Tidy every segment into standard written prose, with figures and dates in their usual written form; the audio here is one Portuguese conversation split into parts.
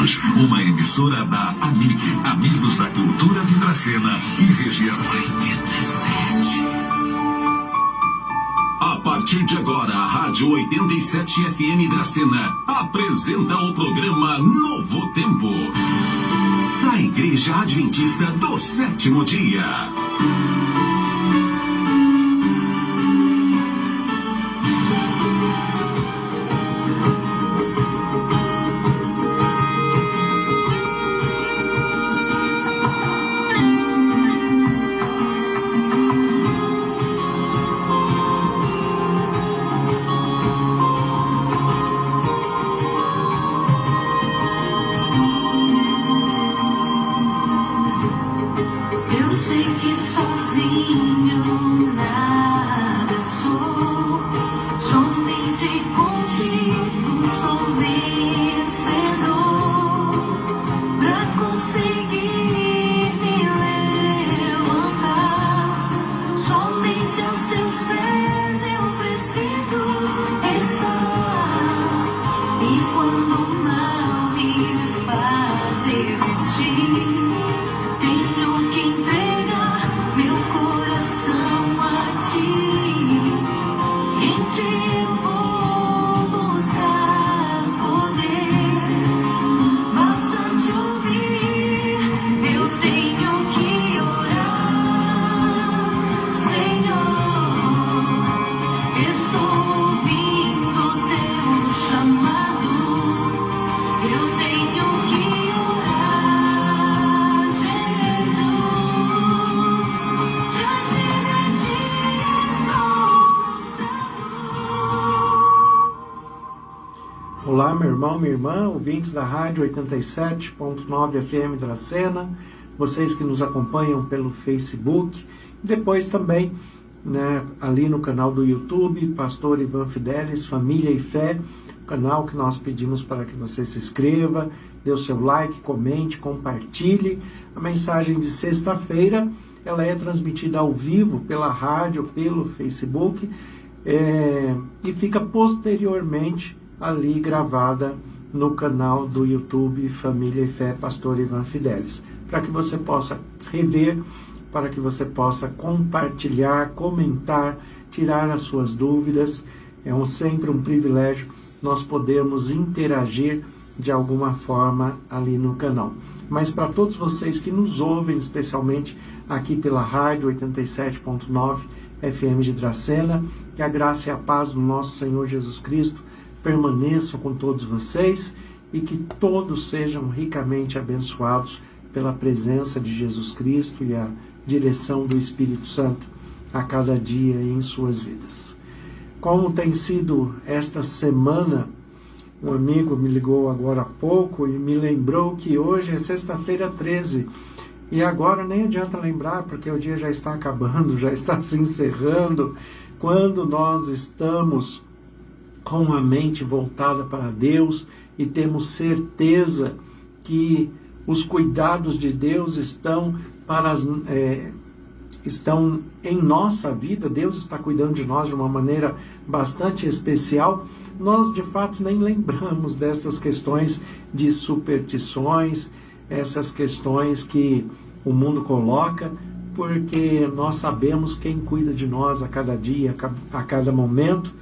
Unidos, uma emissora da AMIC, Amigos da Cultura de Dracena e região. 87. A partir de agora, a Rádio 87 FM Dracena apresenta o programa Novo Tempo, da Igreja Adventista do Sétimo Dia. Olá, meu irmão, minha irmã, ouvintes da Rádio 87.9 FM Dracena, vocês que nos acompanham pelo Facebook, e depois também, ali no canal do YouTube, Pastor Ivan Fidelis, Família e Fé, canal que nós pedimos para que você se inscreva, dê o seu like, comente, compartilhe. A mensagem de sexta-feira, ela é transmitida ao vivo pela rádio, pelo Facebook, e fica posteriormente ali gravada no canal do YouTube Família e Fé, Pastor Ivan Fidelis, para que você possa rever, para que você possa compartilhar, comentar, tirar as suas dúvidas. É sempre um privilégio nós podermos interagir de alguma forma ali no canal. Mas para todos vocês que nos ouvem, especialmente aqui pela Rádio 87.9 FM de Dracena, que a graça e a paz do nosso Senhor Jesus Cristo permaneçam com todos vocês e que todos sejam ricamente abençoados pela presença de Jesus Cristo e a direção do Espírito Santo a cada dia em suas vidas. Como tem sido esta semana, um amigo me ligou agora há pouco e me lembrou que hoje é sexta-feira 13, e agora nem adianta lembrar, porque o dia já está acabando, já está se encerrando. Quando nós estamos com a mente voltada para Deus e temos certeza que os cuidados de Deus estão em nossa vida, Deus está cuidando de nós de uma maneira bastante especial, nós de fato nem lembramos dessas questões de superstições, essas questões que o mundo coloca, porque nós sabemos quem cuida de nós a cada dia, a cada momento.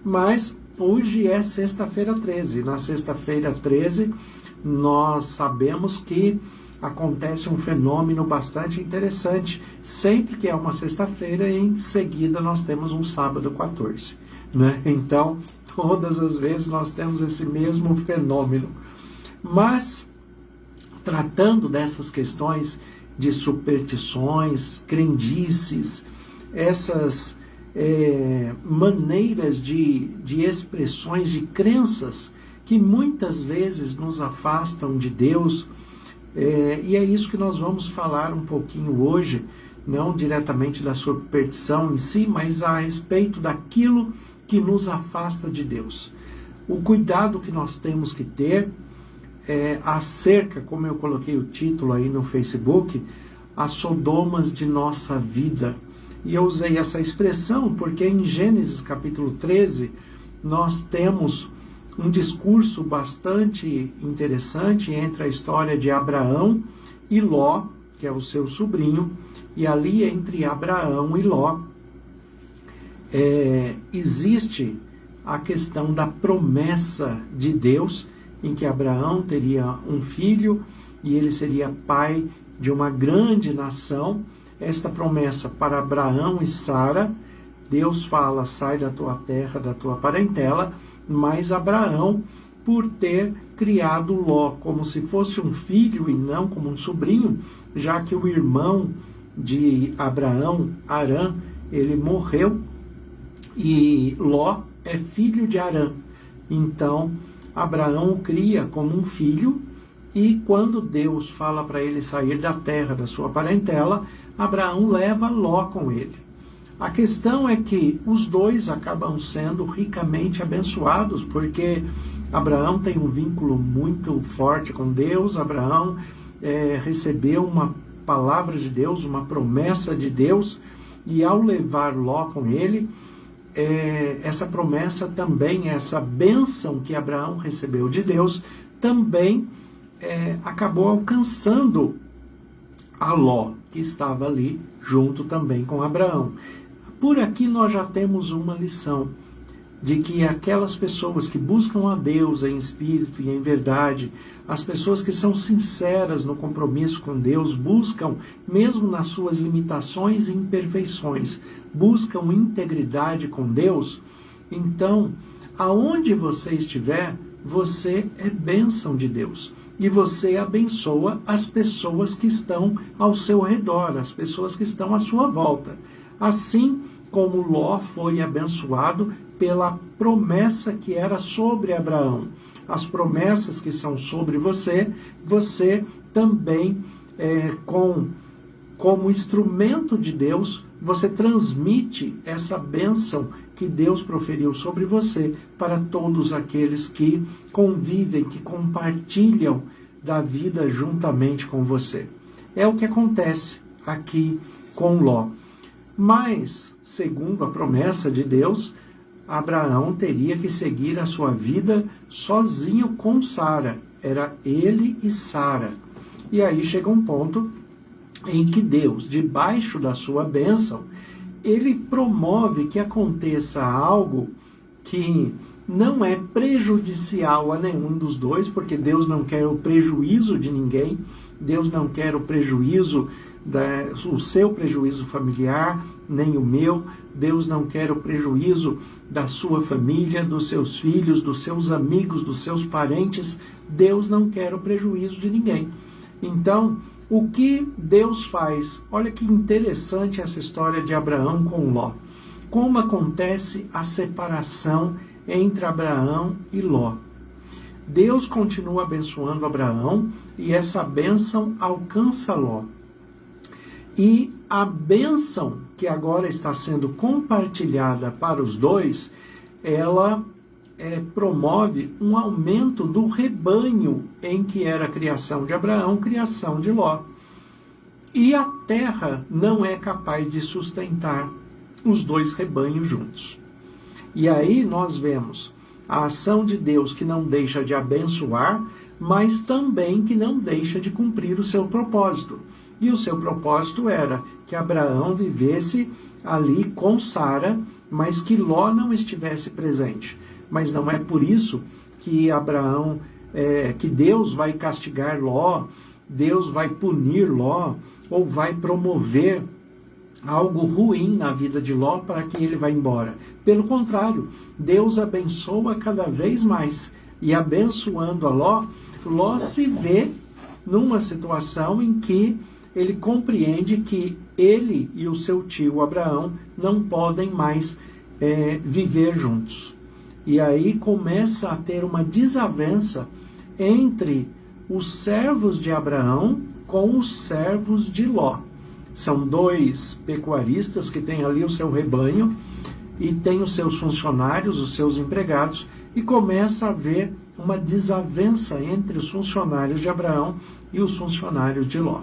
Mas hoje é sexta-feira 13. Na sexta-feira 13, nós sabemos que acontece um fenômeno bastante interessante. Sempre que é uma sexta-feira, em seguida nós temos um sábado 14. Então, todas as vezes nós temos esse mesmo fenômeno. Mas, tratando dessas questões de superstições, crendices, essas maneiras de expressões, de crenças que muitas vezes nos afastam de Deus, e é isso que nós vamos falar um pouquinho hoje, não diretamente da superstição em si, mas a respeito daquilo que nos afasta de Deus. O cuidado que nós temos que ter acerca, como eu coloquei o título aí no Facebook, as sodomas de nossa vida. E eu usei essa expressão porque em Gênesis capítulo 13, nós temos um discurso bastante interessante entre a história de Abraão e Ló, que é o seu sobrinho, e ali entre Abraão e Ló existe a questão da promessa de Deus, em que Abraão teria um filho e ele seria pai de uma grande nação. Esta promessa para Abraão e Sara, Deus fala, sai da tua terra, da tua parentela, mas Abraão, por ter criado Ló como se fosse um filho e não como um sobrinho, já que o irmão de Abraão, Arã, ele morreu, e Ló é filho de Arã. Então, Abraão o cria como um filho, e quando Deus fala para ele sair da terra da sua parentela, Abraão leva Ló com ele. A questão é que os dois acabam sendo ricamente abençoados, porque Abraão tem um vínculo muito forte com Deus. Abraão recebeu uma palavra de Deus, uma promessa de Deus, e ao levar Ló com ele, essa promessa também, essa bênção que Abraão recebeu de Deus, também acabou alcançando a Ló, que estava ali junto também com Abraão. Por aqui nós já temos uma lição de que aquelas pessoas que buscam a Deus em espírito e em verdade, as pessoas que são sinceras no compromisso com Deus, buscam, mesmo nas suas limitações e imperfeições, buscam integridade com Deus. Então, aonde você estiver, você é bênção de Deus. E você abençoa as pessoas que estão ao seu redor, as pessoas que estão à sua volta. Assim como Ló foi abençoado pela promessa que era sobre Abraão. As promessas que são sobre você, você também, como instrumento de Deus, você transmite essa bênção que Deus proferiu sobre você para todos aqueles que convivem, que compartilham da vida juntamente com você. É o que acontece aqui com Ló. Mas, segundo a promessa de Deus, Abraão teria que seguir a sua vida sozinho com Sara. Era ele e Sara. E aí chega um ponto em que Deus, debaixo da sua bênção, ele promove que aconteça algo que não é prejudicial a nenhum dos dois, porque Deus não quer o prejuízo de ninguém, Deus não quer o prejuízo, o seu prejuízo familiar, nem o meu. Deus não quer o prejuízo da sua família, dos seus filhos, dos seus amigos, dos seus parentes. Deus não quer o prejuízo de ninguém. Então, o que Deus faz? Olha que interessante essa história de Abraão com Ló. Como acontece a separação entre Abraão e Ló. Deus continua abençoando Abraão e essa bênção alcança Ló. E a bênção que agora está sendo compartilhada para os dois, ela promove um aumento do rebanho em que era a criação de Abraão, criação de Ló. E a terra não é capaz de sustentar os dois rebanhos juntos. E aí nós vemos a ação de Deus que não deixa de abençoar, mas também que não deixa de cumprir o seu propósito. E o seu propósito era que Abraão vivesse ali com Sara, mas que Ló não estivesse presente. Mas não é por isso que que Deus vai castigar Ló, Deus vai punir Ló, ou vai promover algo ruim na vida de Ló para que ele vá embora. Pelo contrário, Deus abençoa cada vez mais. E abençoando a Ló, Ló se vê numa situação em que ele compreende que ele e o seu tio Abraão não podem mais viver juntos. E aí começa a ter uma desavença entre os servos de Abraão com os servos de Ló. São dois pecuaristas que têm ali o seu rebanho e têm os seus funcionários, os seus empregados, e começa a haver uma desavença entre os funcionários de Abraão e os funcionários de Ló.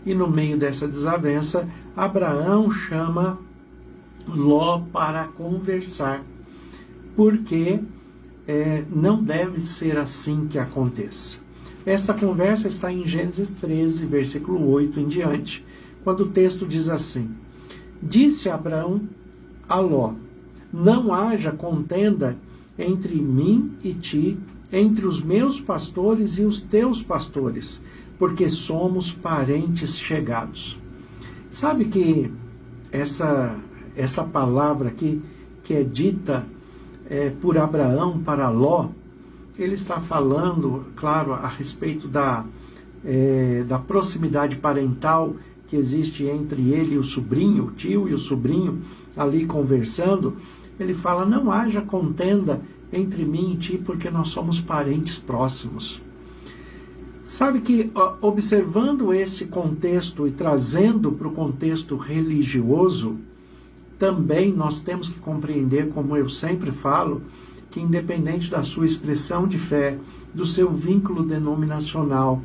E no meio dessa desavença, Abraão chama Ló para conversar, porque não deve ser assim que aconteça. Esta conversa está em Gênesis 13, versículo 8 em diante, quando o texto diz assim: Disse Abraão a Ló: Não haja contenda entre mim e ti, entre os meus pastores e os teus pastores, porque somos parentes chegados. Sabe que essa palavra aqui, que é dita por Abraão para Ló, ele está falando, claro, a respeito da proximidade parental que existe entre ele e o sobrinho, o tio e o sobrinho, ali conversando. Ele fala: não haja contenda entre mim e ti, porque nós somos parentes próximos. Sabe que, observando esse contexto e trazendo para o contexto religioso, também nós temos que compreender, como eu sempre falo, que independente da sua expressão de fé, do seu vínculo denominacional,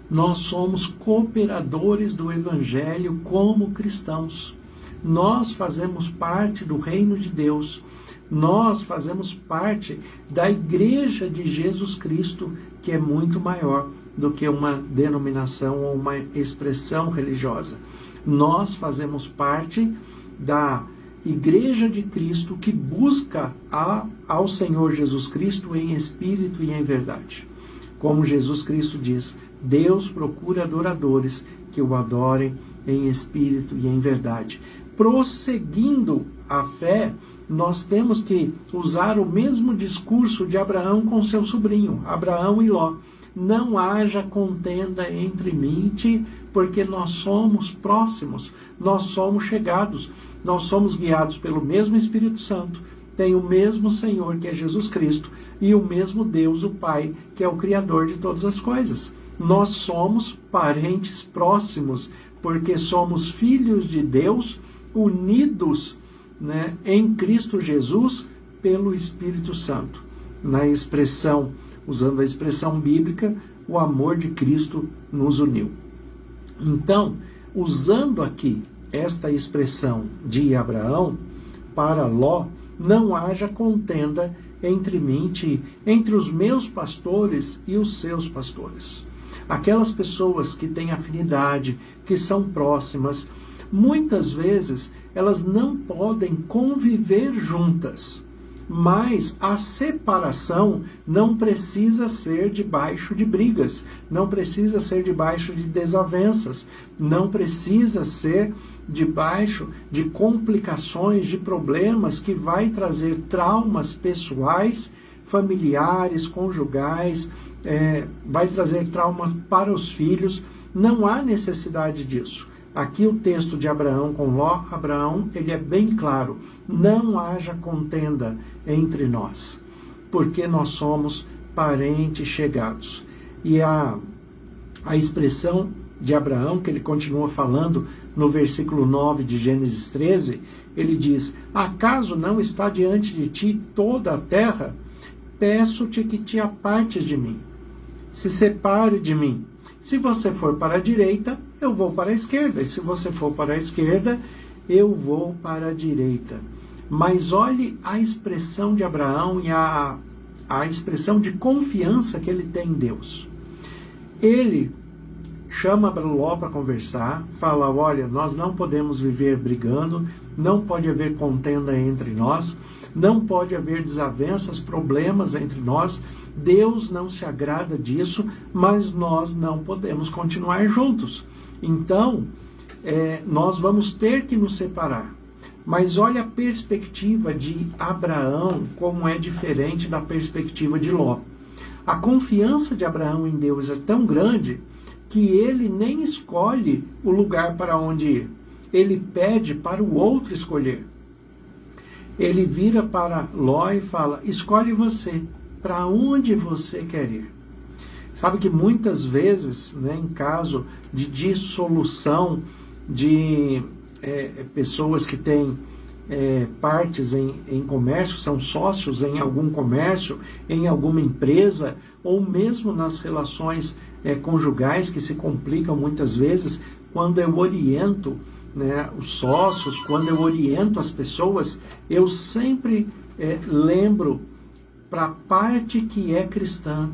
nós somos cooperadores do Evangelho como cristãos. Nós fazemos parte do reino de Deus. Nós fazemos parte da Igreja de Jesus Cristo, que é muito maior do que uma denominação ou uma expressão religiosa. Nós fazemos parte da Igreja de Cristo, que busca ao Senhor Jesus Cristo em espírito e em verdade. Como Jesus Cristo diz: Deus procura adoradores que o adorem em espírito e em verdade. Prosseguindo a fé, nós temos que usar o mesmo discurso de Abraão com seu sobrinho, Abraão e Ló. Não haja contenda entre mim e ti, porque nós somos próximos, nós somos chegados, nós somos guiados pelo mesmo Espírito Santo, tem o mesmo Senhor, que é Jesus Cristo, e o mesmo Deus, o Pai, que é o Criador de todas as coisas. Nós somos parentes próximos, porque somos filhos de Deus, unidos, em Cristo Jesus pelo Espírito Santo. Usando a expressão bíblica, o amor de Cristo nos uniu. Então, usando aqui esta expressão de Abraão para Ló: não haja contenda entre mim e ti, entre os meus pastores e os seus pastores. Aquelas pessoas que têm afinidade, que são próximas, muitas vezes elas não podem conviver juntas, mas a separação não precisa ser debaixo de brigas, não precisa ser debaixo de desavenças, não precisa ser debaixo de complicações, de problemas que vai trazer traumas pessoais, familiares, conjugais, vai trazer traumas para os filhos. Não há necessidade disso. Aqui o texto de Abraão com Ló, Abraão, ele é bem claro: não haja contenda entre nós, porque nós somos parentes chegados. E a expressão de Abraão, que ele continua falando no versículo 9 de Gênesis 13, ele diz: acaso não está diante de ti toda a terra? Peço-te que te apartes de mim, se separe de mim. Se você for para a direita, eu vou para a esquerda. E se você for para a esquerda, eu vou para a direita. Mas olhe a expressão de Abraão e a expressão de confiança que ele tem em Deus. Ele chama Ló para conversar, fala: olha, nós não podemos viver brigando, não pode haver contenda entre nós, não pode haver desavenças, problemas entre nós. Deus não se agrada disso, mas nós não podemos continuar juntos. Então, nós vamos ter que nos separar. Mas olha a perspectiva de Abraão, como é diferente da perspectiva de Ló. A confiança de Abraão em Deus é tão grande que ele nem escolhe o lugar para onde ir. Ele pede para o outro escolher. Ele vira para Ló e fala: escolhe você, para onde você quer ir. Sabe que muitas vezes, em caso de dissolução de pessoas que têm partes em comércio, são sócios em algum comércio, em alguma empresa, ou mesmo nas relações conjugais, que se complicam muitas vezes, quando eu oriento os sócios, quando eu oriento as pessoas, eu sempre lembro para a parte que é cristã,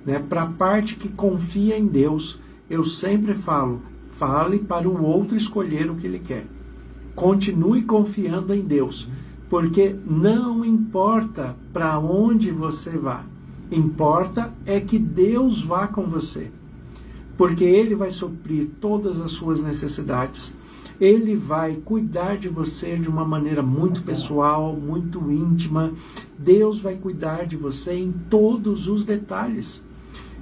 né, para a parte que confia em Deus, eu sempre falo, fale para o outro escolher o que ele quer. Continue confiando em Deus, porque não importa para onde você vá, importa é que Deus vá com você, porque Ele vai suprir todas as suas necessidades. Ele vai cuidar de você de uma maneira muito pessoal, muito íntima. Deus vai cuidar de você em todos os detalhes.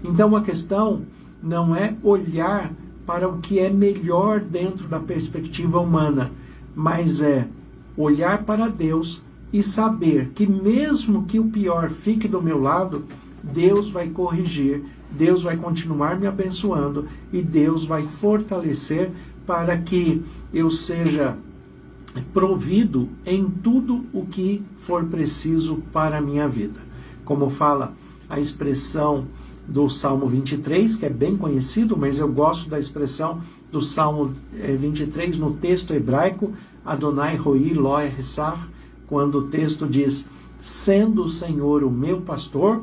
Então a questão não é olhar para o que é melhor dentro da perspectiva humana, mas é olhar para Deus e saber que mesmo que o pior fique do meu lado, Deus vai corrigir, Deus vai continuar me abençoando e Deus vai fortalecer para que eu seja provido em tudo o que for preciso para a minha vida. Como fala a expressão do Salmo 23, que é bem conhecido, mas eu gosto da expressão do Salmo 23 no texto hebraico, Adonai Roi Lo Echsar, quando o texto diz, sendo o Senhor o meu pastor,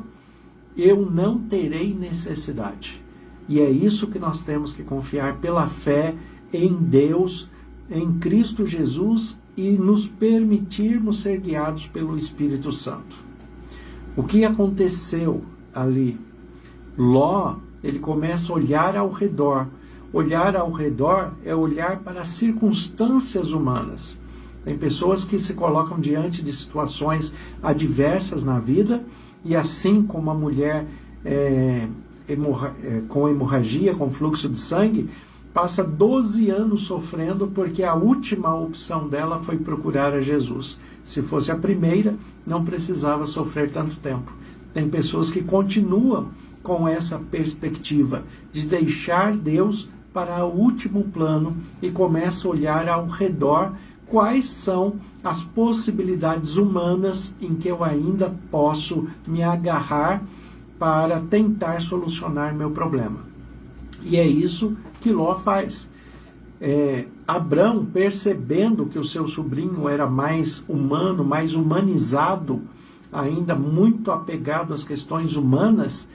eu não terei necessidade. E é isso que nós temos que confiar pela fé em Deus, em Cristo Jesus e nos permitirmos ser guiados pelo Espírito Santo. O que aconteceu ali? Ló, ele começa a olhar ao redor. Olhar ao redor é olhar para as circunstâncias humanas. Tem pessoas que se colocam diante de situações adversas na vida e assim como a mulher com hemorragia, com fluxo de sangue, passa 12 anos sofrendo porque a última opção dela foi procurar a Jesus. Se fosse a primeira, não precisava sofrer tanto tempo. Tem pessoas que continuam com essa perspectiva de deixar Deus para o último plano e começam a olhar ao redor quais são as possibilidades humanas em que eu ainda posso me agarrar para tentar solucionar meu problema. E é isso que Ló faz. Abrão, percebendo que o seu sobrinho era mais humano, mais humanizado, ainda muito apegado às questões humanas,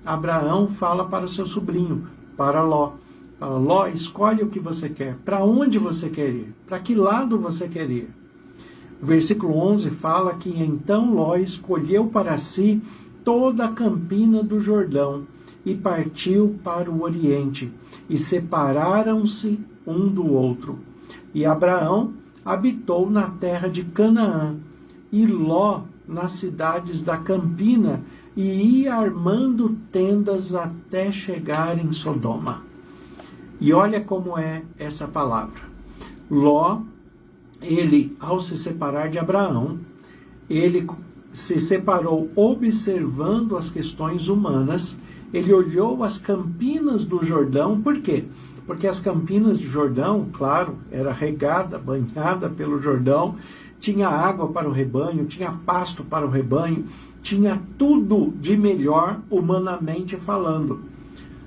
Abraão fala para o seu sobrinho, para Ló. Fala, Ló, escolhe o que você quer. Para onde você quer ir? Para que lado você quer ir? O versículo 11 fala que então Ló escolheu para si toda a campina do Jordão e partiu para o oriente, e separaram-se um do outro. E Abraão habitou na terra de Canaã, e Ló nas cidades da campina, e ia armando tendas até chegar em Sodoma. E olha como é essa palavra. Ló, ele, ao se separar de Abraão, ele se separou observando as questões humanas, ele olhou as campinas do Jordão, por quê? Porque as campinas do Jordão, claro, era regada, banhada pelo Jordão, tinha água para o rebanho, tinha pasto para o rebanho, tinha tudo de melhor humanamente falando.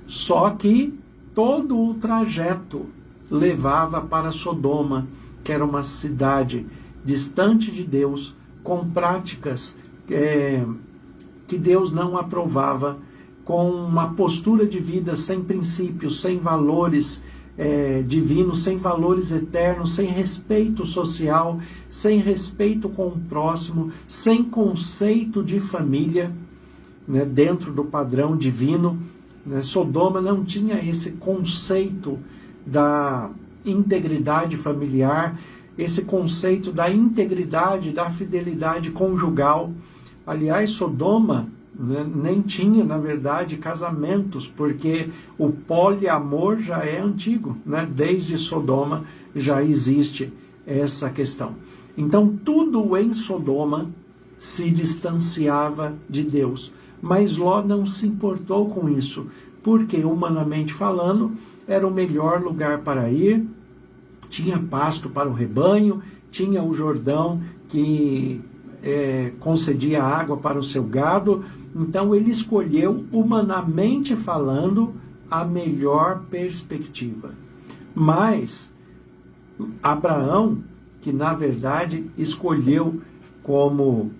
Só que todo o trajeto levava para Sodoma, que era uma cidade distante de Deus, com práticas que Deus não aprovava, com uma postura de vida sem princípios, sem valores divinos, sem valores eternos, sem respeito social, sem respeito com o próximo, sem conceito de família, né, dentro do padrão divino. Sodoma não tinha esse conceito da integridade familiar, esse conceito da integridade, da fidelidade conjugal. Aliás, Sodoma nem tinha, na verdade, casamentos, porque o poliamor já é antigo, desde Sodoma já existe essa questão. Então, tudo em Sodoma se distanciava de Deus. Mas Ló não se importou com isso, porque, humanamente falando, era o melhor lugar para ir, tinha pasto para o rebanho, tinha o Jordão que concedia água para o seu gado. Então ele escolheu, humanamente falando, a melhor perspectiva. Mas Abraão, que na verdade escolheu como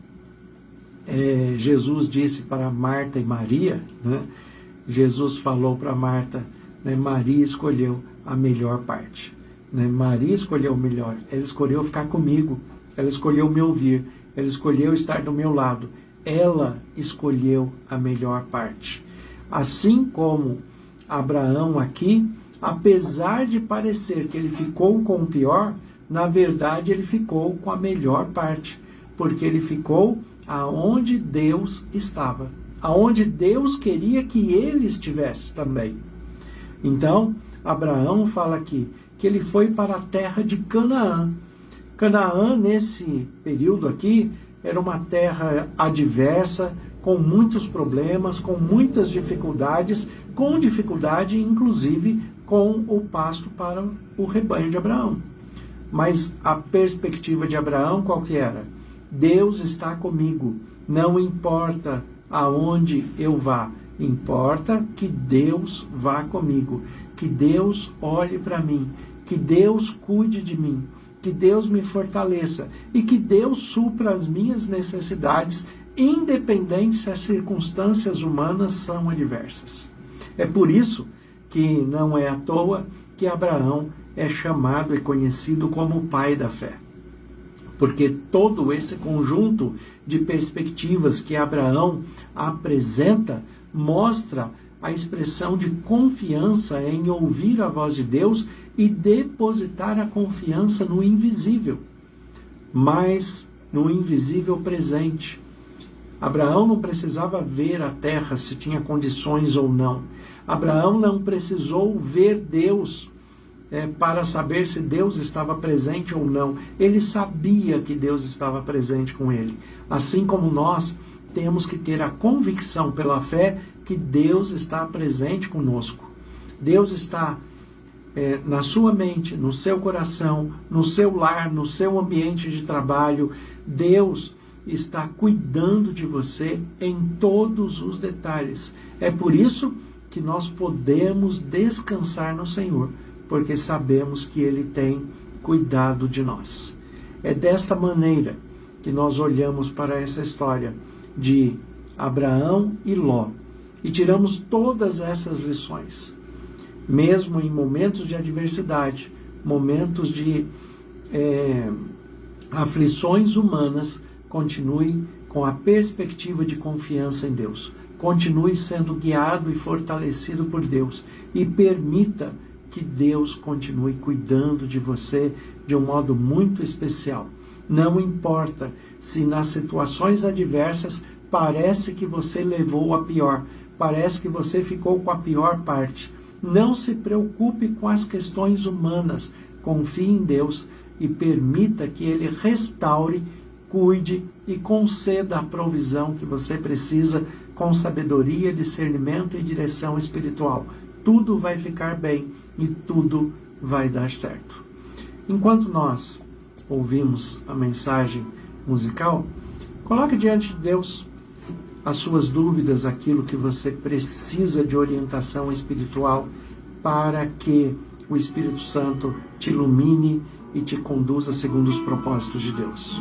Jesus disse para Marta e Maria, né? Jesus falou para Marta, né? Maria escolheu a melhor parte. Né? Maria escolheu o melhor, ela escolheu ficar comigo, ela escolheu me ouvir, ela escolheu estar do meu lado, ela escolheu a melhor parte. Assim como Abraão aqui, apesar de parecer que ele ficou com o pior, na verdade ele ficou com a melhor parte, porque ele ficou aonde Deus estava, aonde Deus queria que ele estivesse também. Então, Abraão fala aqui que ele foi para a terra de Canaã. Canaã, nesse período aqui, era uma terra adversa, com muitos problemas, com muitas dificuldades, com dificuldade inclusive com o pasto para o rebanho de Abraão. Mas a perspectiva de Abraão qual que era? Deus está comigo, não importa aonde eu vá, importa que Deus vá comigo, que Deus olhe para mim, que Deus cuide de mim, que Deus me fortaleça e que Deus supra as minhas necessidades, independente se as circunstâncias humanas são adversas. É por isso que não é à toa que Abraão é chamado e conhecido como o pai da fé. Porque todo esse conjunto de perspectivas que Abraão apresenta mostra a expressão de confiança em ouvir a voz de Deus e depositar a confiança no invisível, mas no invisível presente. Abraão não precisava ver a terra se tinha condições ou não. Abraão não precisou ver Deus para saber se Deus estava presente ou não. Ele sabia que Deus estava presente com ele. Assim como nós temos que ter a convicção pela fé que Deus está presente conosco. Deus está na sua mente, no seu coração, no seu lar, no seu ambiente de trabalho. Deus está cuidando de você em todos os detalhes. É por isso que nós podemos descansar no Senhor, porque sabemos que Ele tem cuidado de nós. É desta maneira que nós olhamos para essa história de Abraão e Ló e tiramos todas essas lições. Mesmo em momentos de adversidade, momentos de aflições humanas, continue com a perspectiva de confiança em Deus. Continue sendo guiado e fortalecido por Deus e permita que Deus continue cuidando de você de um modo muito especial. Não importa se nas situações adversas parece que você levou a pior, parece que você ficou com a pior parte. Não se preocupe com as questões humanas, confie em Deus e permita que Ele restaure, cuide e conceda a provisão que você precisa com sabedoria, discernimento e direção espiritual. Tudo vai ficar bem e tudo vai dar certo. Enquanto nós ouvimos a mensagem musical, coloque diante de Deus as suas dúvidas, aquilo que você precisa de orientação espiritual para que o Espírito Santo te ilumine e te conduza segundo os propósitos de Deus.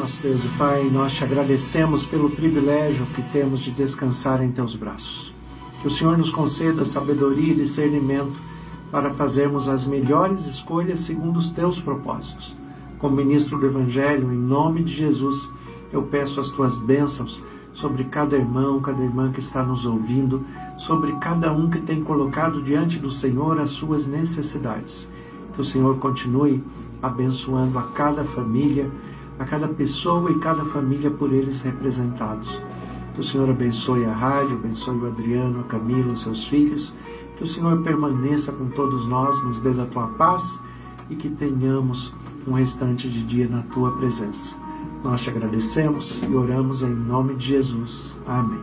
Nosso Deus e Pai, nós te agradecemos pelo privilégio que temos de descansar em teus braços. Que o Senhor nos conceda sabedoria e discernimento para fazermos as melhores escolhas segundo os teus propósitos. Como ministro do Evangelho, em nome de Jesus, eu peço as tuas bênçãos sobre cada irmão, cada irmã que está nos ouvindo, sobre cada um que tem colocado diante do Senhor as suas necessidades. Que o Senhor continue abençoando a cada família, a cada pessoa e cada família por eles representados. Que o Senhor abençoe a rádio, abençoe o Adriano, a Camila, os seus filhos. Que o Senhor permaneça com todos nós, nos dê da tua paz e que tenhamos um restante de dia na tua presença. Nós te agradecemos e oramos em nome de Jesus. Amém.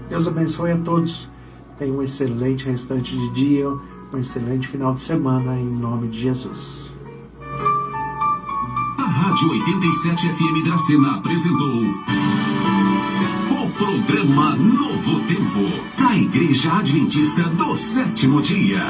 Deus abençoe a todos. Tenha um excelente restante de dia, um excelente final de semana em nome de Jesus. A Rádio 87 FM Dracena apresentou o programa Novo Tempo, da Igreja Adventista do Sétimo Dia.